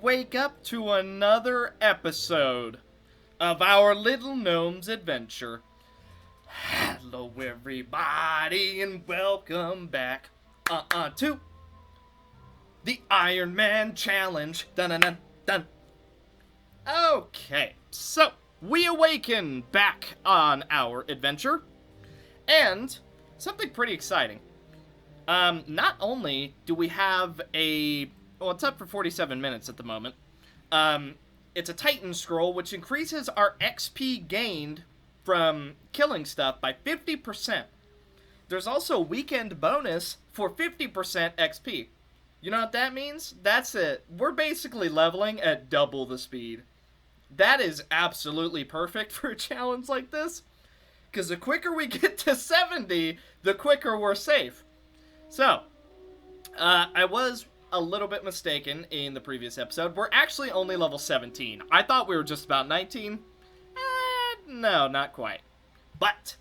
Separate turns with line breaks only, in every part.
wake up to another episode of our little gnome's adventure. Hello everybody and welcome back to the Iron Man Challenge. Dun dun dun dun. Okay, so we awaken back on our adventure, and something pretty exciting. Not only do we have well, it's up for 47 minutes at the moment. It's a Titan scroll, which increases our XP gained from killing stuff by 50%. There's also a weekend bonus for 50% XP. You know what that means? That's it. We're basically leveling at double the speed. That is absolutely perfect for a challenge like this, because the quicker we get to 70, the quicker we're safe. So, I was a little bit mistaken in the previous episode. We're actually only level 17. I thought we were just about 19. No, not quite. But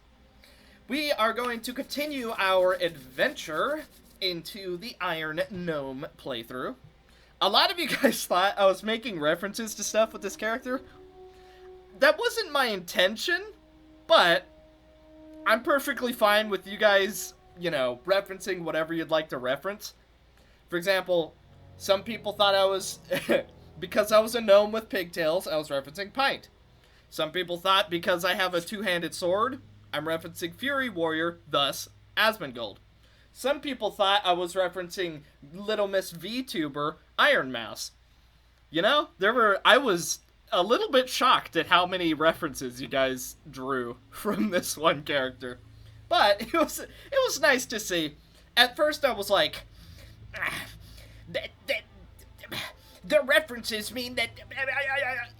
we are going to continue our adventure into the Iron-Gnome playthrough. A lot of you guys thought I was making references to stuff with this character. That wasn't my intention, but I'm perfectly fine with you guys, you know, referencing whatever you'd like to reference. For example, some people thought I was, because I was a gnome with pigtails, I was referencing Pint. Some people thought because I have a two-handed sword, I'm referencing Fury Warrior, thus Asmongold. Some people thought I was referencing Little Miss VTuber, Iron Mouse. You know, I was a little bit shocked at how many references you guys drew from this one character. But it was nice to see. At first I was like, the references mean that,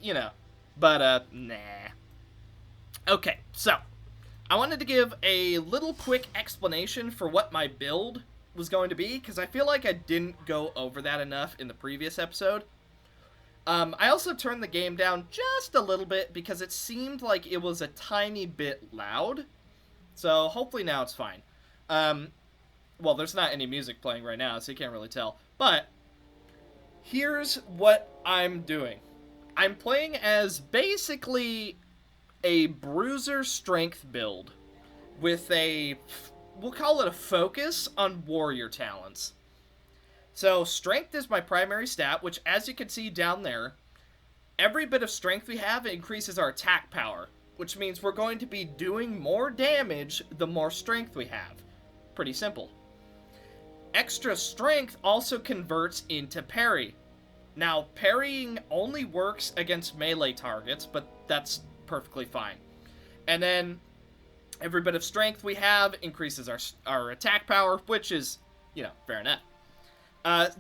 you know, but, nah. Okay, so, I wanted to give a little quick explanation for what my build was going to be, because I feel like I didn't go over that enough in the previous episode. I also turned the game down just a little bit, because it seemed like it was a tiny bit loud, so hopefully now it's fine. Well, there's not any music playing right now, so you can't really tell. But, here's what I'm doing. I'm playing as basically a bruiser strength build with we'll call it a focus on warrior talents. So, strength is my primary stat, which as you can see down there, every bit of strength we have increases our attack power, which means we're going to be doing more damage the more strength we have. Pretty simple. Extra strength also converts into parry. Now, parrying only works against melee targets, but that's perfectly fine. And then, every bit of strength we have increases our attack power, which is, you know, fair enough.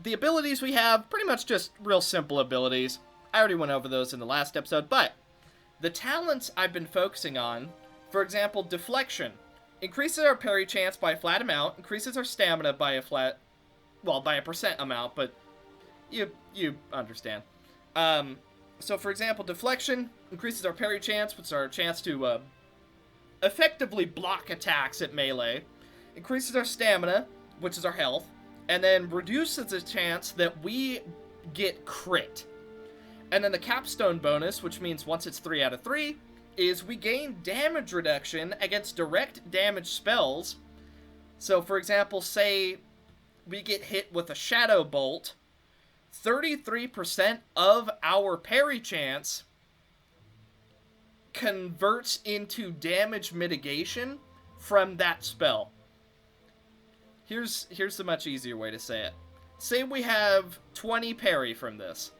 The abilities we have, pretty much just real simple abilities. I already went over those in the last episode, but the talents I've been focusing on, for example, deflection, increases our parry chance by a flat amount, increases our stamina by a percent amount, but you understand. So for example, deflection increases our parry chance, which is our chance to effectively block attacks at melee, increases our stamina, which is our health, and then reduces the chance that we get crit. And then the capstone bonus, which means once it's 3 out of 3, is we gain damage reduction against direct damage spells. So for example, say we get hit with a shadow bolt, 33% of our parry chance converts into damage mitigation from that spell. Here's the much easier way to say it. Say we have 20 parry from this.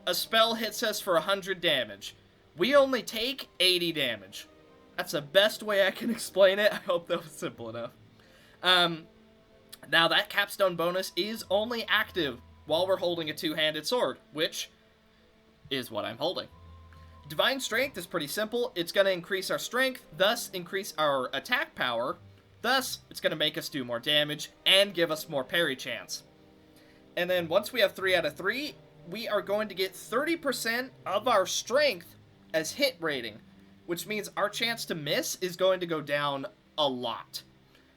A spell hits us for 100 damage. We only take 80 damage. That's the best way I can explain it. I hope that was simple enough. Now that capstone bonus is only active while we're holding a two-handed sword, which is what I'm holding. Divine Strength is pretty simple. It's going to increase our strength, thus increase our attack power, thus it's going to make us do more damage and give us more parry chance. And then once we have 3 out of 3, we are going to get 30% of our strength as hit rating, which means our chance to miss is going to go down a lot.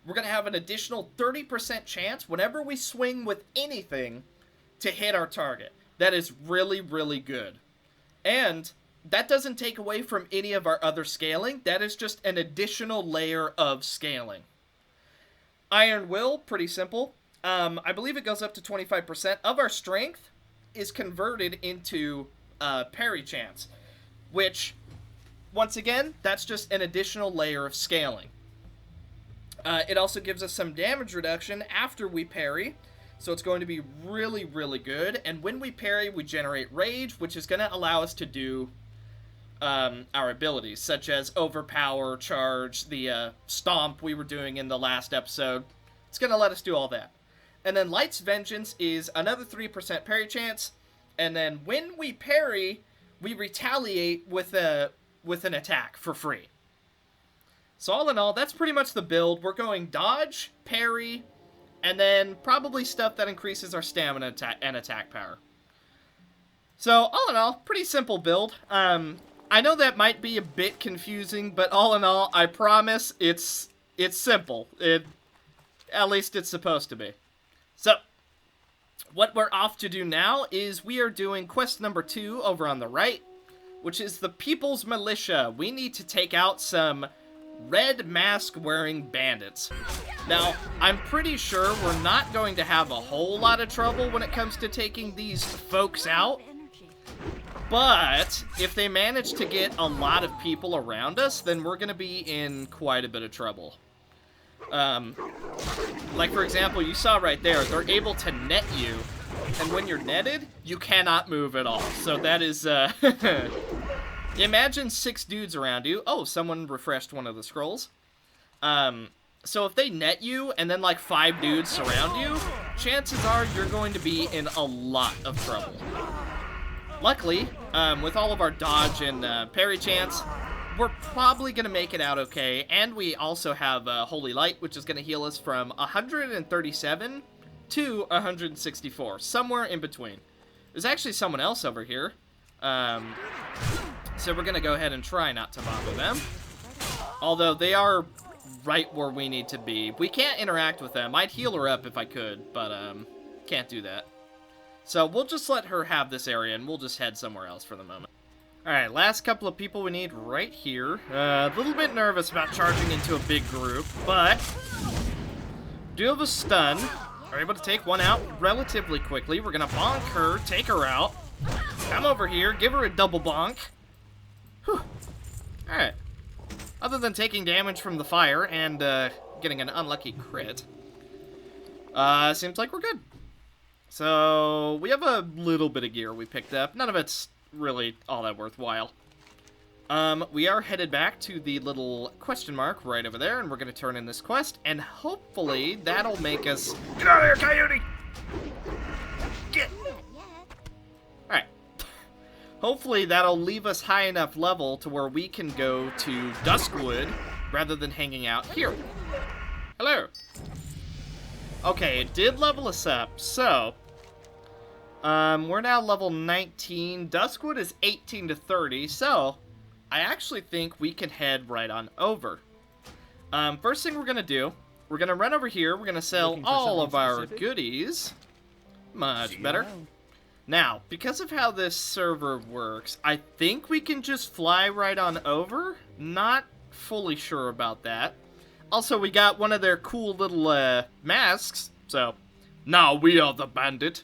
We're going to have an additional 30% chance whenever we swing with anything to hit our target. That is really, really good. And that doesn't take away from any of our other scaling. That is just an additional layer of scaling. Iron Will, pretty simple. I believe it goes up to 25% of our strength is converted into parry chance, which, once again, that's just an additional layer of scaling. It also gives us some damage reduction after we parry, so it's going to be really, really good. And when we parry, we generate rage, which is going to allow us to do our abilities, such as overpower, charge, the stomp we were doing in the last episode. It's going to let us do all that. And then Light's Vengeance is another 3% parry chance, and then when we parry, we retaliate with an attack for free. So all in all, that's pretty much the build. We're going dodge, parry, and then probably stuff that increases our stamina and attack power. So all in all, pretty simple build. I know that might be a bit confusing, but all in all, I promise it's simple. At least it's supposed to be. So, what we're off to do now is we are doing quest number 2 over on the right, which is the People's Militia. We need to take out some red mask-wearing bandits. Now, I'm pretty sure we're not going to have a whole lot of trouble when it comes to taking these folks out, but if they manage to get a lot of people around us, then we're going to be in quite a bit of trouble. Like, for example, you saw right there, they're able to net you, and when you're netted, you cannot move at all. So that is, imagine 6 dudes around you. Oh, someone refreshed one of the scrolls. So if they net you, and then, like, 5 dudes surround you, chances are you're going to be in a lot of trouble. Luckily, with all of our dodge and parry chance, we're probably going to make it out okay, and we also have Holy Light, which is going to heal us from 137 to 164, somewhere in between. There's actually someone else over here, so we're going to go ahead and try not to bother them, although they are right where we need to be. We can't interact with them. I'd heal her up if I could, but can't do that. So we'll just let her have this area, and we'll just head somewhere else for the moment. Alright, last couple of people we need right here. A little bit nervous about charging into a big group, but do have a stun. Are able to take one out relatively quickly. We're gonna bonk her, take her out. Come over here, give her a double bonk. Whew. Alright. Other than taking damage from the fire and getting an unlucky crit, seems like we're good. So, we have a little bit of gear we picked up. None of it's really all that worthwhile. We are headed back to the little question mark right over there, and we're going to turn in this quest, and hopefully that'll make us... Get out of here, coyote! Get! Alright. Hopefully that'll leave us high enough level to where we can go to Duskwood rather than hanging out here. Hello! Okay, it did level us up, so... we're now level 19. Duskwood is 18 to 30, so I actually think we can head right on over. First thing we're going to do, we're going to run over here. We're going to sell all of our goodies. Much better. Now, because of how this server works, I think we can just fly right on over. Not fully sure about that. Also, we got one of their cool little masks, so now we are the bandit.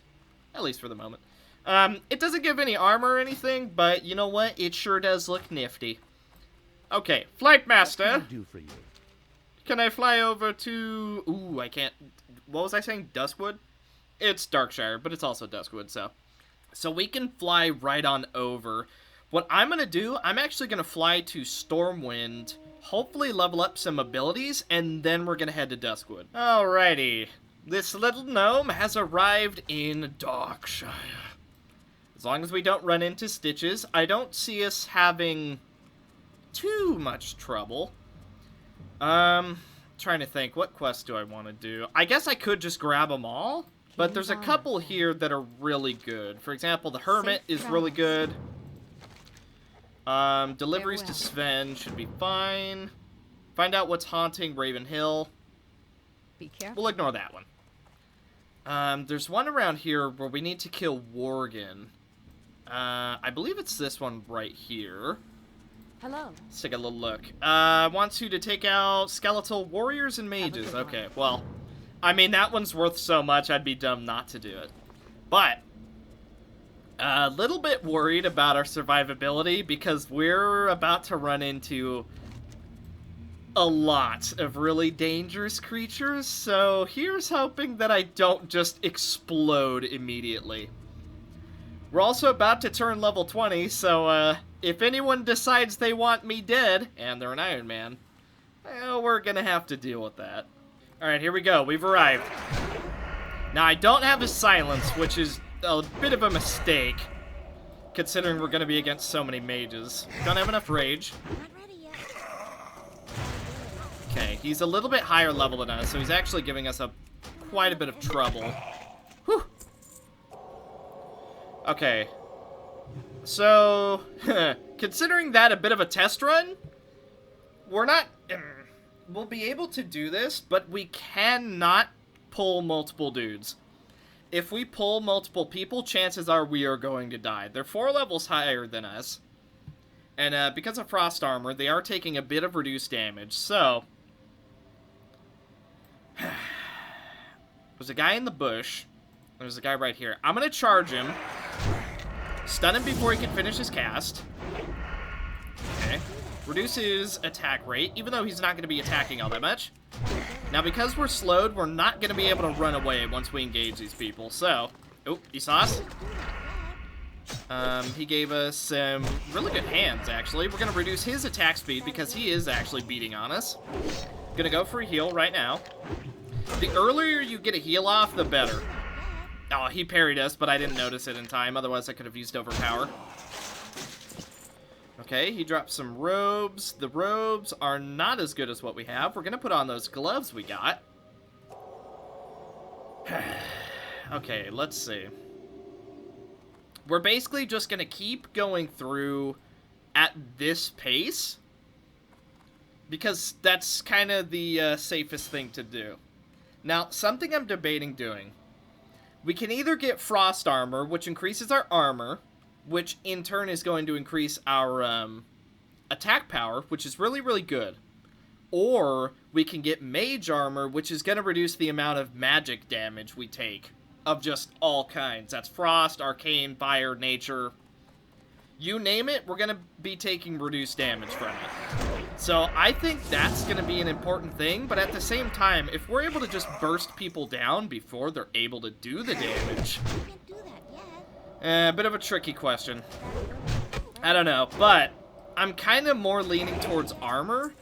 At least for the moment. It doesn't give any armor or anything, but you know what? It sure does look nifty. Okay, Flight Master. What can I do for you? Can I fly over to... Ooh, I can't... What was I saying? Duskwood? It's Darkshire, but it's also Duskwood, so... So we can fly right on over. What I'm going to do, I'm actually going to fly to Stormwind, hopefully level up some abilities, and then we're going to head to Duskwood. Alrighty. This little gnome has arrived in Darkshire. As long as we don't run into Stitches, I don't see us having too much trouble. Trying to think, what quest do I want to do? I guess I could just grab them all, but there's a couple here that are really good. For example, the Hermit is really good. Deliveries to Sven should be fine. Find out what's haunting Raven Hill.
Be careful.
We'll ignore that one. There's one around here where we need to kill Worgen. I believe it's this one right here.
Hello.
Let's take a little look. Wants you to take out skeletal warriors and mages. Okay, well, I mean, that one's worth so much, I'd be dumb not to do it. But, a little bit worried about our survivability because we're about to run into a lot of really dangerous creatures, so here's hoping that I don't just explode immediately. We're also about to turn level 20, so if anyone decides they want me dead, and they're an Iron Man, well, we're gonna have to deal with that. Alright, here we go. We've arrived. Now, I don't have his silence, which is a bit of a mistake, considering we're gonna be against so many mages. Don't have enough rage.
Not ready yet.
Okay, he's a little bit higher level than us, so he's actually giving us quite a bit of trouble. Whew. Okay. So, considering that a bit of a test run, we're not... we'll be able to do this, but we cannot pull multiple dudes. If we pull multiple people, chances are we are going to die. They're 4 levels higher than us. And because of frost armor, they are taking a bit of reduced damage, so... There's a guy in the bush. There's a guy right here. I'm gonna charge him. Stun him before he can finish his cast. Okay. Reduce his attack rate, even though he's not going to be attacking all that much. Now, because we're slowed, we're not going to be able to run away once we engage these people, so... Oh, he saw us. He gave us some really good hands, actually. We're going to reduce his attack speed because he is actually beating on us. Gonna go for a heal right now. The earlier you get a heal off, the better. Oh, he parried us, but I didn't notice it in time. Otherwise, I could have used overpower. Okay, he dropped some robes. The robes are not as good as what we have. We're going to put on those gloves we got. Okay, let's see. We're basically just going to keep going through at this pace, because that's kind of the safest thing to do. Now, something I'm debating doing. We can either get frost armor, which increases our armor, which in turn is going to increase our attack power, which is really, really good. Or we can get mage armor, which is going to reduce the amount of magic damage we take of just all kinds. That's frost, arcane, fire, nature. You name it, we're going to be taking reduced damage from it. So I think that's going to be an important thing, but at the same time, if we're able to just burst people down before they're able to do the damage...
Can't do that yet.
A bit of a tricky question. I don't know, but I'm kind of more leaning towards armor,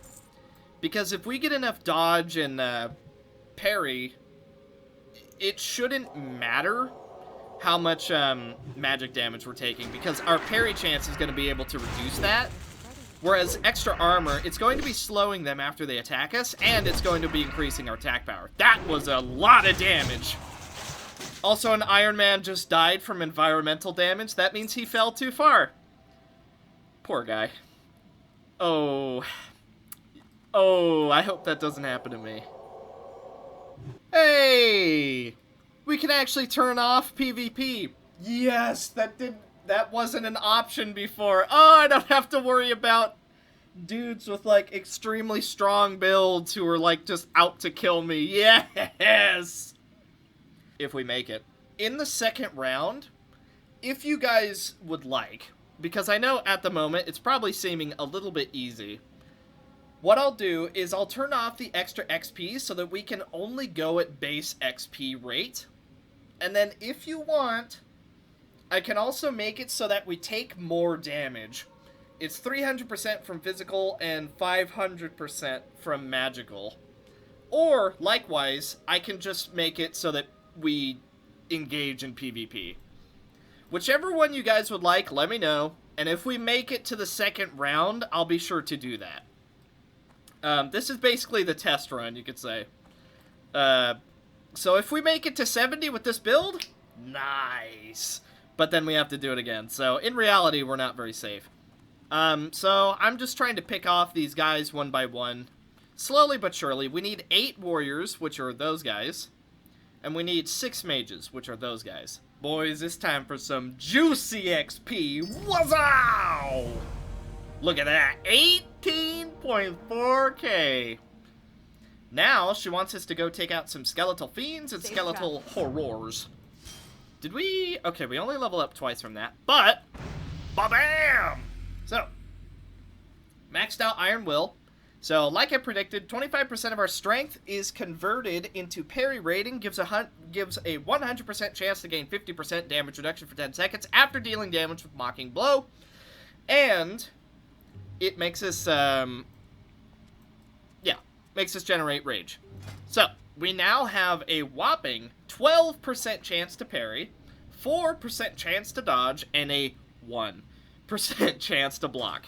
because if we get enough dodge and parry, it shouldn't matter how much magic damage we're taking, because our parry chance is going to be able to reduce that. Whereas extra armor, it's going to be slowing them after they attack us, and it's going to be increasing our attack power. That was a lot of damage. Also, an Iron Man just died from environmental damage. That means he fell too far. Poor guy. Oh. Oh, I hope that doesn't happen to me. Hey! We can actually turn off PvP. Yes, that wasn't an option before. Oh, I don't have to worry about dudes with, like, extremely strong builds who are, like, just out to kill me. Yes! If we make it. In the second round, if you guys would like, because I know at the moment it's probably seeming a little bit easy, what I'll do is I'll turn off the extra XP so that we can only go at base XP rate. And then if you want, I can also make it so that we take more damage. It's 300% from physical and 500% from magical. Or, likewise, I can just make it so that we engage in PvP. Whichever one you guys would like, let me know. And if we make it to the second round, I'll be sure to do that. This is basically the test run, you could say. So if we make it to 70 with this build, nice. But then we have to do it again. So in reality, we're not very safe. So I'm just trying to pick off these guys one by one. Slowly but surely. We need 8 warriors, which are those guys. And we need 6 mages, which are those guys. Boys, it's time for some juicy XP. Wazzow! Look at that, 18.4k. Now, she wants us to go take out some skeletal fiends and skeletal horrors. Did we? Okay, we only level up twice from that, but ba-bam! So, maxed out Iron Will. So, like I predicted, 25% of our strength is converted into parry rating, gives a 100% chance to gain 50% damage reduction for 10 seconds after dealing damage with Mocking Blow, and it makes us, makes us generate rage. So, we now have a whopping 12% chance to parry, 4% chance to dodge, and a 1% chance to block.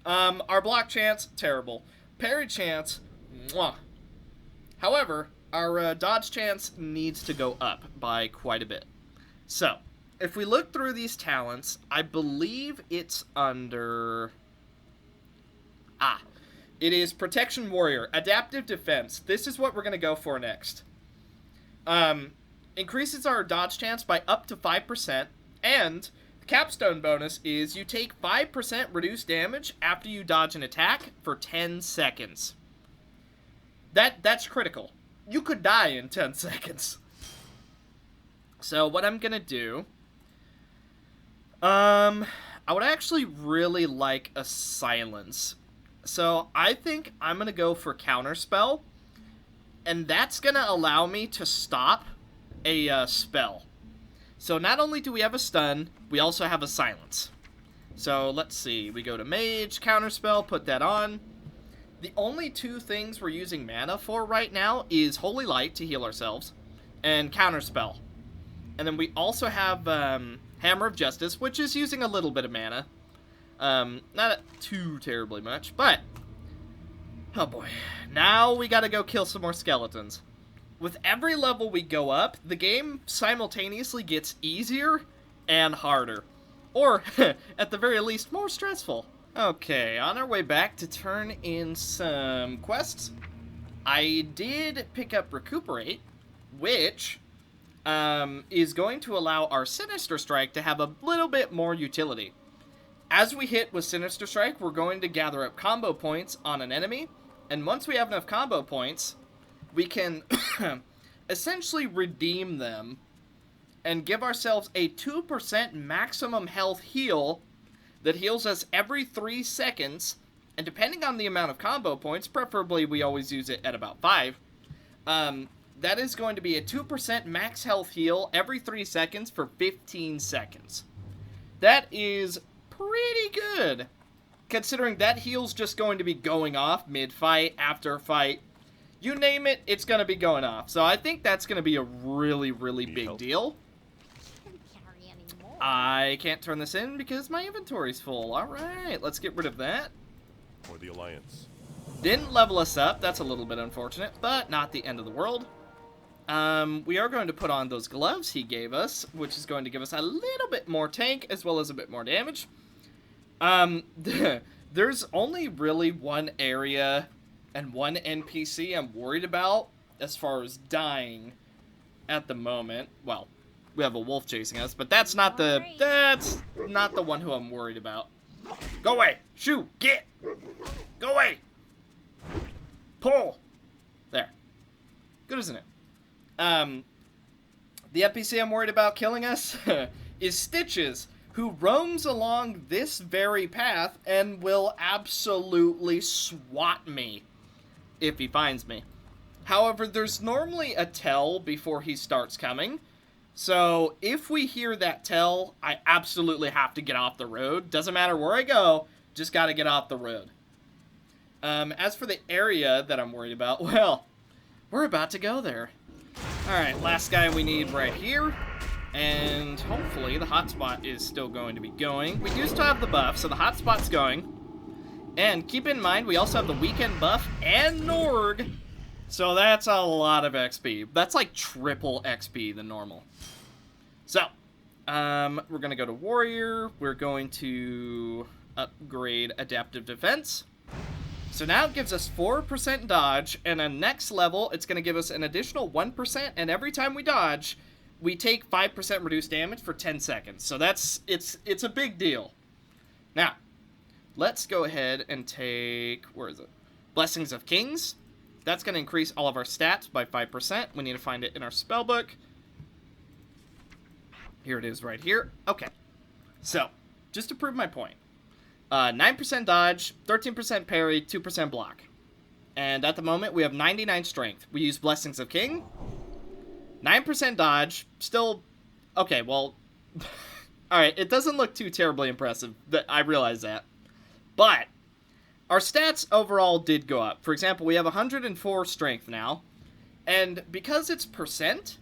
Our block chance, terrible. Parry chance, mwah. However, our dodge chance needs to go up by quite a bit. So, if we look through these talents, I believe it's under... it is Protection Warrior, Adaptive Defense. This is what we're going to go for next. Increases our dodge chance by up to 5%, and the capstone bonus is you take 5% reduced damage after you dodge an attack for 10 seconds. That's critical. You could die in 10 seconds. So what I'm going to do... I would actually really like a silence. So I think I'm going to go for Counterspell, and that's going to allow me to stop a spell. So not only do we have a stun, we also have a silence. So let's see, we go to Mage, Counterspell, put that on. The only 2 things we're using mana for right now is Holy Light to heal ourselves, and Counterspell. And then we also have Hammer of Justice, which is using a little bit of mana. Not too terribly much, but... oh boy. Now we gotta go kill some more skeletons. With every level we go up, the game simultaneously gets easier and harder. Or, at the very least, more stressful. Okay, on our way back to turn in some quests, I did pick up Recuperate, which is going to allow our Sinister Strike to have a little bit more utility. As we hit with Sinister Strike, we're going to gather up combo points on an enemy, and once we have enough combo points, we can essentially redeem them and give ourselves a 2% maximum health heal that heals us every 3 seconds, and depending on the amount of combo points, preferably we always use it at about 5, that is going to be a 2% max health heal every 3 seconds for 15 seconds. That is pretty good, considering that heal's just going to be going off mid-fight, after fight. You name it, it's going to be going off. So I think that's going to be a really, really big deal. I can't turn this in because my inventory's full. Alright, let's get rid of that.
For the Alliance.
Didn't level us up, that's a little bit unfortunate, but not the end of the world. We are going to put on those gloves he gave us, which is going to give us a little bit more tank as well as a bit more damage. There's only really one area and one NPC I'm worried about as far as dying at the moment. Well, we have a wolf chasing us, but that's not the one who I'm worried about. Go away! Shoo! Get! Go away! Pull! There. Good, isn't it? The NPC I'm worried about killing us is Stitches, who roams along this very path and will absolutely swat me if he finds me. However, there's normally a tell before he starts coming, so if we hear that tell, I absolutely have to get off the road. Doesn't matter where I go, just gotta get off the road. As for the area that I'm worried about, well, we're about to go there. Alright, last guy we need right here. And hopefully the hotspot is still going to be going. We do still have the buff, so the hotspot's going. And keep in mind, we also have the weekend buff and Norg. So that's a lot of XP. That's like triple XP than normal. So, we're going to go to Warrior. We're going to upgrade Adaptive Defense. So now it gives us 4% dodge, and on next level, it's going to give us an additional 1%, and every time we dodge, we take 5% reduced damage for 10 seconds. So it's a big deal. Now, let's go ahead and take, where is it? Blessings of Kings. That's going to increase all of our stats by 5%. We need to find it in our spellbook. Here it is right here. Okay. So, just to prove my point. 9% dodge, 13% parry, 2% block. And at the moment, we have 99 strength. We use Blessings of King. 9% dodge. Still, okay, well, alright, it doesn't look too terribly impressive. I realize that. But, our stats overall did go up. For example, we have 104 strength now. And because it's percent,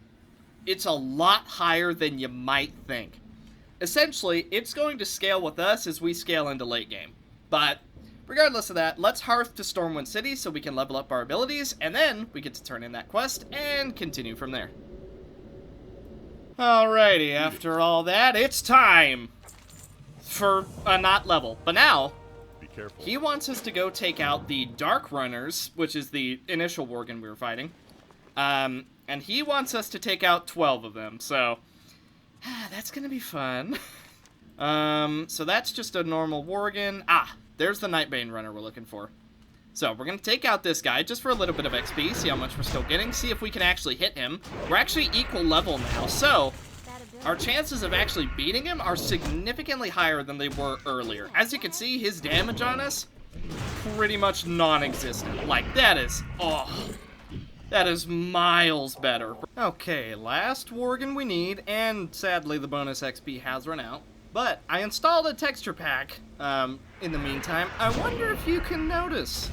it's a lot higher than you might think. Essentially, it's going to scale with us as we scale into late game. But, regardless of that, let's hearth to Stormwind City so we can level up our abilities, and then we get to turn in that quest and continue from there. Alrighty, after all that, it's time for a not level. But now,
Be careful.
he wants us to go take out the Dark Runners, which is the initial Worgen we were fighting. And he wants us to take out 12 of them, so that's gonna be fun. So that's just a normal Worgen. Ah, there's the Nightbane Runner we're looking for. So we're gonna take out this guy just for a little bit of XP, see how much we're still getting, see if we can actually hit him. We're actually equal level now, so our chances of actually beating him are significantly higher than they were earlier. As you can see, his damage on us, pretty much non-existent. Like, that is, that is miles better. Okay, last Worgen we need, and sadly the bonus XP has run out. But I installed a texture pack in the meantime. I wonder if you can notice.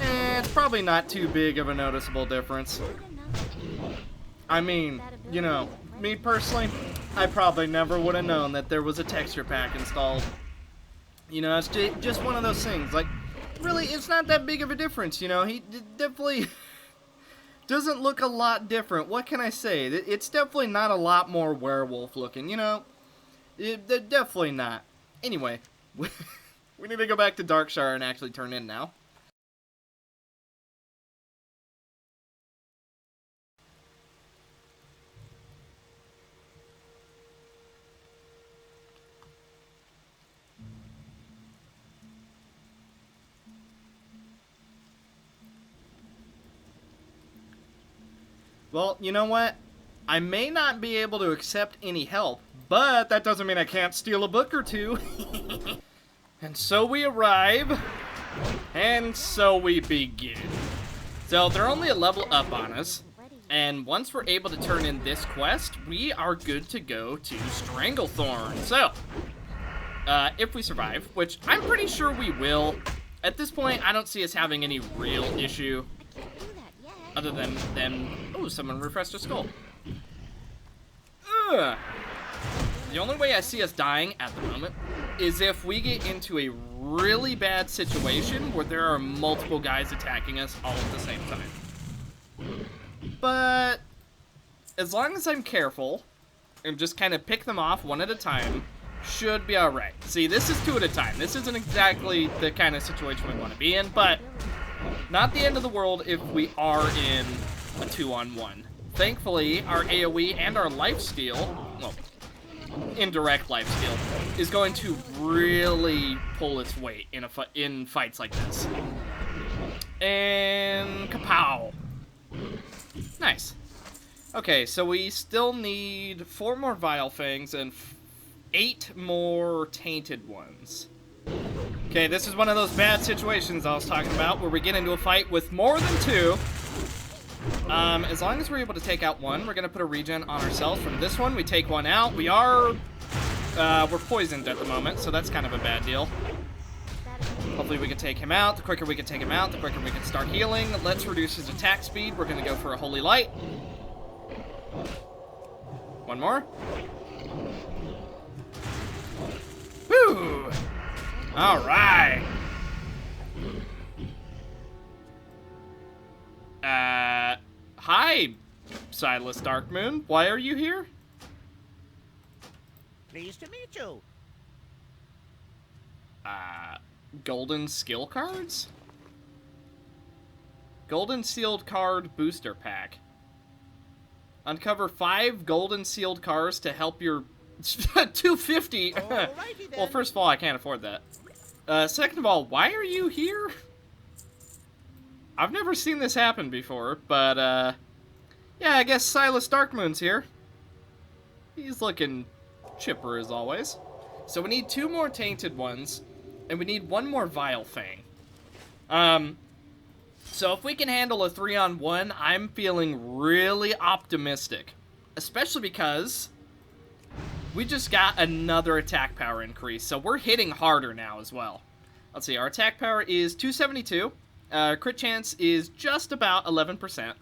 It's probably not too big of a noticeable difference. I mean, you know, me personally, I probably never would have known that there was a texture pack installed. You know, it's just one of those things. Like, really, it's not that big of a difference, you know? He definitely doesn't look a lot different. What can I say? It's definitely not a lot more werewolf looking, you know? Definitely not. Anyway, we need to go back to Darkshire and actually turn in now. Well, you know what? I may not be able to accept any help, but that doesn't mean I can't steal a book or two. And so we arrive, and so we begin. So they're only a level up on us, and once we're able to turn in this quest, we are good to go to Stranglethorn. So, if we survive, which I'm pretty sure we will, at this point I don't see us having any real issue. Other than, oh, someone refreshed their skull. Ugh. The only way I see us dying at the moment is if we get into a really bad situation where there are multiple guys attacking us all at the same time. But as long as I'm careful and just kind of pick them off one at a time, should be alright. See, this is 2 at a time. This isn't exactly the kind of situation we want to be in, but not the end of the world if we are in a 2-on-1. Thankfully, our AoE and our lifesteal, well, indirect lifesteal, is going to really pull its weight in fights like this. And kapow! Nice. Okay, so we still need 4 more Vile Fangs and 8 more Tainted ones. Okay, this is one of those bad situations I was talking about, where we get into a fight with more than 2. As long as we're able to take out one, we're gonna put a regen on ourselves from this one. We take one out. We are, we're poisoned at the moment, so that's kind of a bad deal. Hopefully we can take him out. The quicker we can take him out, the quicker we can start healing. Let's reduce his attack speed. We're gonna go for a Holy Light. One more. Woo! All right. Hi, Silas Darkmoon. Why are you here?
Pleased to meet you.
golden skill cards? Golden sealed card booster pack. Uncover 5 golden sealed cards to help your 250. Well, first of all, I can't afford that. Second of all, why are you here? I've never seen this happen before, but yeah, I guess Silas Darkmoon's here. He's looking chipper as always. So we need 2 more tainted ones, and we need 1 more vile thing. So if we can handle a 3-on-1, I'm feeling really optimistic. Especially because we just got another attack power increase, so we're hitting harder now as well. Let's see, our attack power is 272. Crit chance is just about 11%.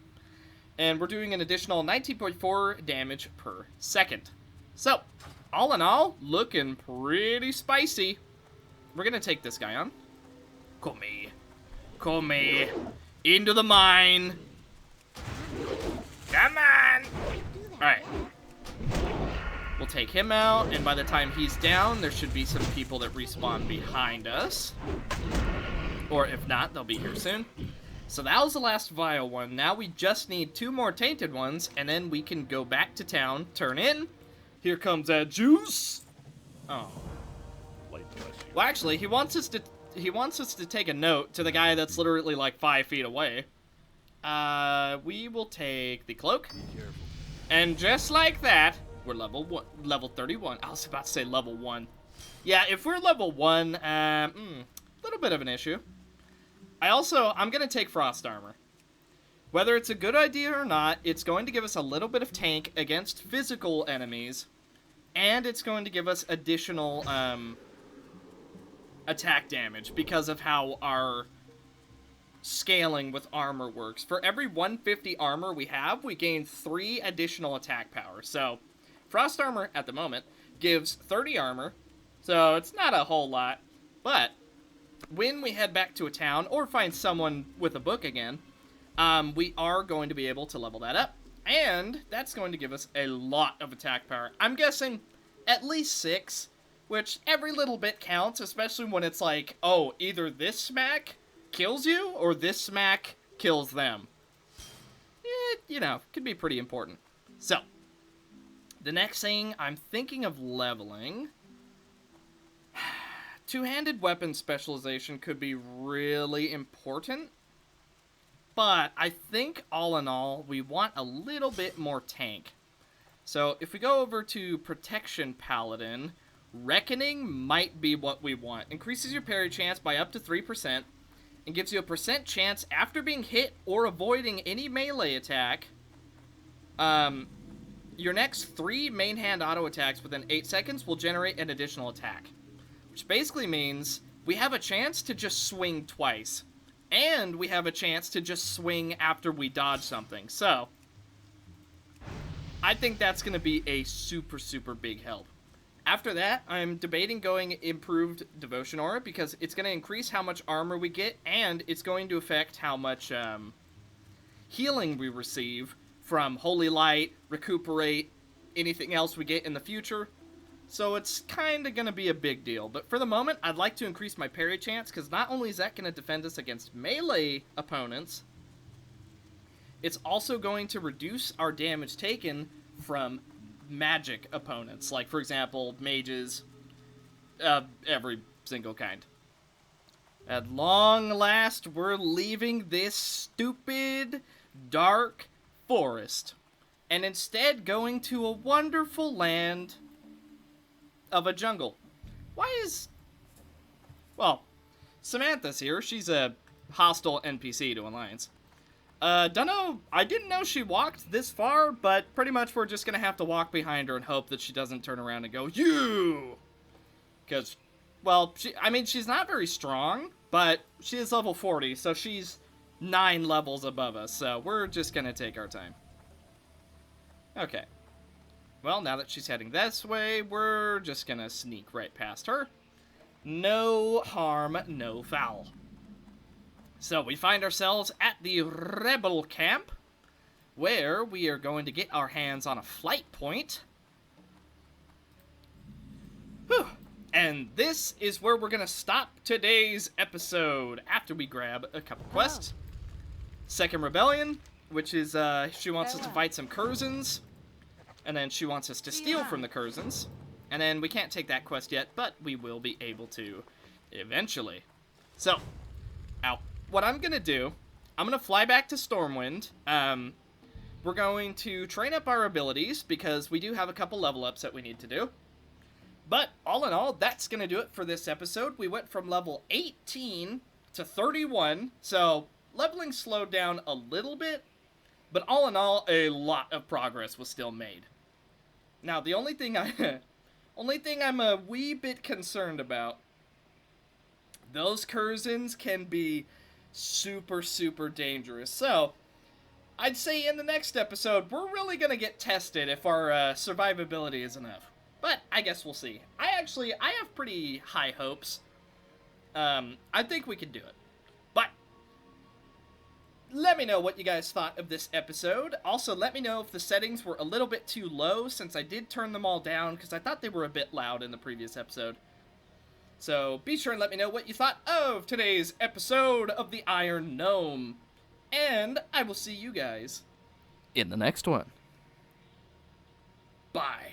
And we're doing an additional 19.4 damage per second. So, all in all, looking pretty spicy. We're gonna take this guy on. Come into the mine. Come on. Alright. We'll take him out, and by the time he's down, there should be some people that respawn behind us. Or if not, they'll be here soon. So that was the last vile one. Now we just need 2 more tainted ones, and then we can go back to town, turn in. Here comes that juice. Oh. Well, actually, he wants us to take a note to the guy that's literally like 5 feet away. We will take the cloak. And just like that, we're level 31. I was about to say level 1. Yeah, if we're level 1, little bit of an issue. I'm going to take frost armor. Whether it's a good idea or not, it's going to give us a little bit of tank against physical enemies, and it's going to give us additional attack damage because of how our scaling with armor works. For every 150 armor we have, we gain 3 additional attack power. So, frost armor at the moment gives 30 armor, so it's not a whole lot, but when we head back to a town or find someone with a book again, we are going to be able to level that up, and that's going to give us a lot of attack power. I'm guessing at least 6, which every little bit counts, especially when it's like, oh, either this smack kills you or this smack kills them. You know, could be pretty important. So, the next thing I'm thinking of leveling... Two-handed weapon specialization could be really important, but I think all in all, we want a little bit more tank. So if we go over to Protection Paladin, Reckoning might be what we want. Increases your parry chance by up to 3%, and gives you a % chance after being hit or avoiding any melee attack. Your next 3 main hand auto attacks within 8 seconds will generate an additional attack. Which basically means we have a chance to just swing twice. And we have a chance to just swing after we dodge something. So, I think that's going to be a super, super big help. After that, I'm debating going improved Devotion Aura, because it's going to increase how much armor we get, and it's going to affect how much healing we receive from Holy Light, Recuperate, anything else we get in the future. So it's kind of going to be a big deal. But for the moment, I'd like to increase my parry chance, because not only is that going to defend us against melee opponents, it's also going to reduce our damage taken from magic opponents. Like, for example, mages, every single kind. At long last, we're leaving this stupid, dark forest, and instead going to a wonderful land of a jungle. Well, Samantha's here. She's a hostile NPC to Alliance. Dunno, I didn't know she walked this far, but pretty much we're just gonna have to walk behind her and hope that she doesn't turn around and go, you! Because, well, she's not very strong, but she is level 40, so she's 9 levels above us, so we're just gonna take our time. Okay. Well, now that she's heading this way, we're just gonna sneak right past her. No harm, no foul. So we find ourselves at the Rebel Camp, where we are going to get our hands on a flight point. Whew. And this is where we're going to stop today's episode after we grab a couple quests. Second Rebellion, which is she wants us to fight some Curzons. And then she wants us to steal from the Curzons. And then we can't take that quest yet, but we will be able to eventually. So, what I'm going to do, I'm going to fly back to Stormwind. We're going to train up our abilities because we do have a couple level ups that we need to do. But, all in all, that's going to do it for this episode. We went from level 18 to 31, so leveling slowed down a little bit, but all in all, a lot of progress was still made. Now, the only thing I'm a wee bit concerned about, those Curzons can be super, super dangerous. So, I'd say in the next episode, we're really going to get tested if our survivability is enough. But I guess we'll see. I have pretty high hopes. I think we can do it. But let me know what you guys thought of this episode. Also, let me know if the settings were a little bit too low, since I did turn them all down, because I thought they were a bit loud in the previous episode. So be sure and let me know what you thought of today's episode of the Iron-Gnome. And I will see you guys in the next one. Bye.